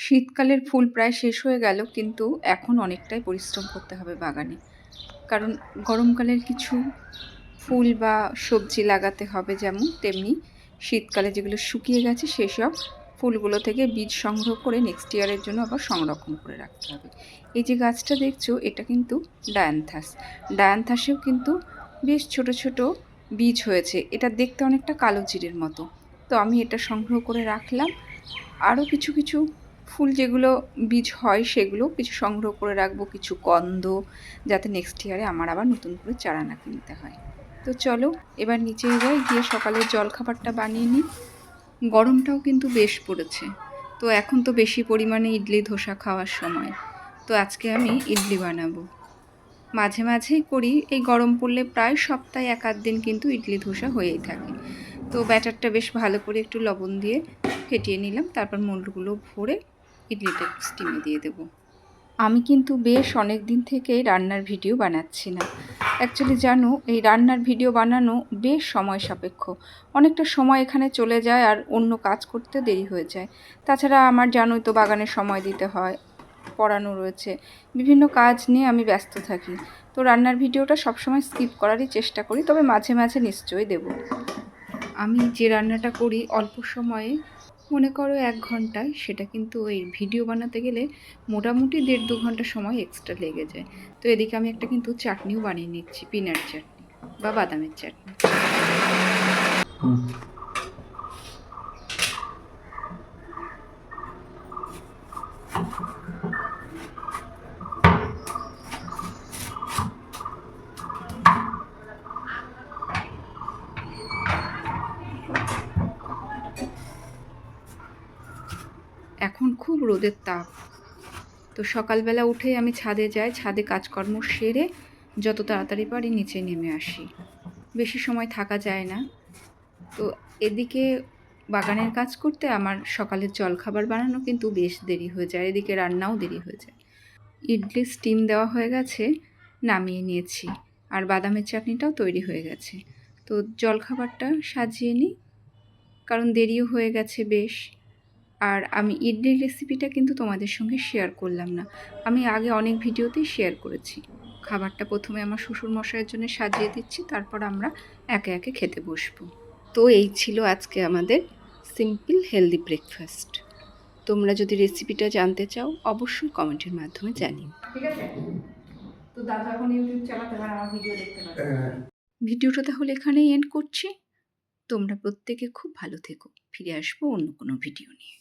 শীতকালের ফুল প্রায় শেষ হয়ে গেল, কিন্তু এখন অনেকটাই পরিশ্রম করতে হবে বাগানে। কারণ গরমকালের কিছু ফুল বা সবজি লাগাতে হবে, যেমন তেমনি শীতকালে যেগুলো শুকিয়ে গেছে সেসব ফুলগুলো থেকে বীজ সংগ্রহ করে নেক্সট ইয়ারের জন্য আবার সংরক্ষণ করে রাখতে হবে। এই যে গাছটা দেখছো, এটা কিন্তু ডায়ান্থাসেও কিন্তু বেশ ছোট ছোট বীজ হয়েছে। এটা দেখতে অনেকটা কালো জিরের মতো। তো আমি এটা সংগ্রহ করে রাখলাম। আরও কিছু কিছু ফুল যেগুলো বীজ হয় সেগুলো কিছু সংগ্রহ করে রাখবো, কিছু কন্দ, যাতে নেক্সট ইয়ারে আমার আবার নতুন করে চারা না কিনতে হয়। তো চলো এবার নিচে যাই, গিয়ে সকালের জলখাবারটা বানিয়ে নিই। গরমটাও কিন্তু বেশ পড়েছে, তো এখন তো বেশি পরিমাণে ইডলি ধোসা খাওয়ার সময়। তো আজকে আমি ইডলি বানাবো। মাঝে মাঝেই করি, এই গরম পড়লে প্রায় সপ্তাহে এক আধ দিন কিন্তু ইডলি ধোসা হয়েই থাকে। তো ব্যাটারটা বেশ ভালো করে একটু লবণ দিয়ে ফেটিয়ে নিলাম, তারপর মোল্ডগুলো ভরে ইডলিটা একটু স্টিমে দিয়ে দেবো। আমি কিন্তু বেশ অনেক দিন থেকেই রান্নার ভিডিও বানাচ্ছি না। অ্যাকচুয়ালি জানো, এই রান্নার ভিডিও বানানো বেশ সময় সাপেক্ষ। অনেকটা সময় এখানে চলে যায় আর অন্য কাজ করতে দেরি হয়ে যায়। তাছাড়া আমার জানোই তো, বাগানে সময় দিতে হয়, পড়ানো রয়েছে, বিভিন্ন কাজ নিয়ে আমি ব্যস্ত থাকি। তো রান্নার ভিডিওটা সবসময় স্কিপ করারই চেষ্টা করি, তবে মাঝে মাঝে নিশ্চয়ই দেব। আমি যে রান্নাটা করি অল্প সময়ে, মনে করো 1 ঘন্টায়, সেটা কিন্তু ওই ভিডিও বানাতে গেলে মোটামুটি 1.5-2 ঘন্টা সময় এক্সট্রা লেগে যায়। তো এদিকে আমি একটা কিন্তু চাটনিও বানিয়ে নিচ্ছি, পিনাট চাটনি বা বাদামের চাটনি। এখন খুব রোদের তাপ, তো সকালবেলা উঠেই আমি ছাদে যাই, ছাদে কাজকর্ম সেরে যত তাড়াতাড়ি পারি নিচে নেমে আসি। বেশি সময় থাকা যায় না। তো এদিকে বাগানের কাজ করতে আমার সকালের জলখাবার বানানো কিন্তু বেশ দেরি হয়ে যায়, এদিকে রান্নাও দেরি হয়ে যায়। ইডলি স্টিম দেওয়া হয়ে গেছে, নামিয়ে নিয়েছি, আর বাদামের চাটনিটাও তৈরি হয়ে গেছে। তো জলখাবারটা সাজিয়ে নিই, কারণ দেরিও হয়ে গেছে বেশ। আর আমি ইডলির রেসিপিটা কিন্তু তোমাদের সঙ্গে শেয়ার করলাম না, আমি আগে অনেক ভিডিওতেই শেয়ার করেছি। খাবারটা প্রথমে আমার শ্বশুরমশাইয়ের জন্য সাজিয়ে দিচ্ছি, তারপর আমরা একে একে খেতে বসবো। তো এই ছিল আজকে আমাদের সিম্পল হেলদি ব্রেকফাস্ট। তোমরা যদি রেসিপিটা জানতে চাও অবশ্যই কমেন্টের মাধ্যমে জানিও। ঠিক আছে, তো দাদা এখন ইউটিউব চালাতে পারে, আমার ভিডিও দেখতে পারে। ভিডিওটা তাহলে এখানেই এন্ড করছি। তোমরা প্রত্যেকে খুব ভালো থেকো, ফিরে আসবো অন্য কোনো ভিডিও নিয়ে।